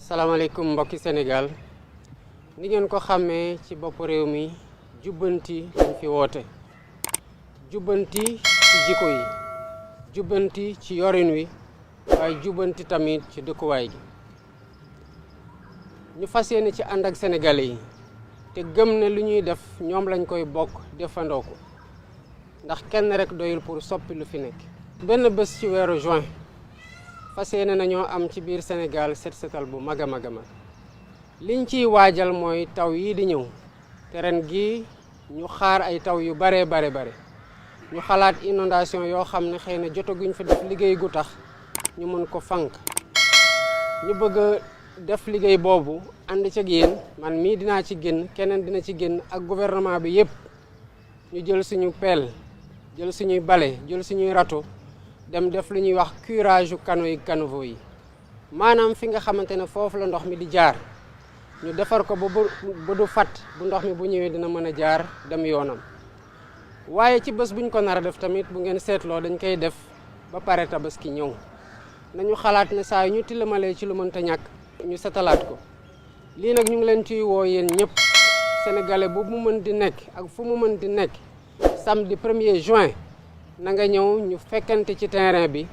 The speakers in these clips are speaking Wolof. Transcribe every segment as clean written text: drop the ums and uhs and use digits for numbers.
salaamaaleykum mbokki Sénégal ni ngeen ko xàmmee ci bopp réew mi jubbanti lañ fi woote jubbanti ci jikko yi jubbanti ci yorin wi waaye jubbanti tamit ci dëkkuwaay gi ñu fas yéene ci ànd ak sénégalais yi te gëm ne lu ñuy def ñoom lañ koy bokk defandoo ko ndax kenn rek doyul pour soppi lu fi nekk. benn bés ci weeru juin fas yéene nañoo am ci biir Sénégal set setal bu mag a mag liñ ciy waajal mooy taw yii di ñëw te ren gi ñu xaar ay taw yu bare ñu xalaat inondation yoo xam ne xëy na jotaguñ fi def liggéey gu tax ñu mën ko fànq ñu bëgg a def liggéey boobu ànd ci ak yéen man mii dinaa ci génn keneen dina ci génn ak gouvernement bi yépp ñu jël suñu pelle jël suñuy bale jël suñuy râteau dem def lu ñuy wax curage canaux yi caniveaux yi maanaam fi nga xamante ne foofu la ndox mi di jaar ñu defar ko ba du fat bu ndox mi bu ñëwee dina mën a jaar dem yoonam waaye ci bés buñ ko nar a def tamit bu ngeen seetloo dañ koy def ba pare tabaski ñëw nañu xalaat ne saa yu ñu tilamalee ci lu mënta ñàkk ñu setalaat ko lii nag ñu ngi leen ciy woo yéen ñëpp sénégalais bu mu mën di nekk ak fu mu mën di nekk samedi 1er juin na nga ñëw ñu fekkante ci terrain bi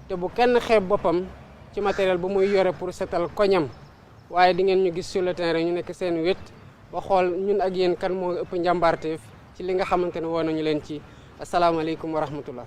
te bu kenn xeeb boppam ci matériel bu muy yore pour setal koñam waaye di ngeen ñu gis sur le terrain ñu nekk seen wét ba xool ñun ak yéen kan moo ëpp njàmbaarteef ci li nga xamante ne woo nañu leen ci asalaamaaleykum wa rahmatullah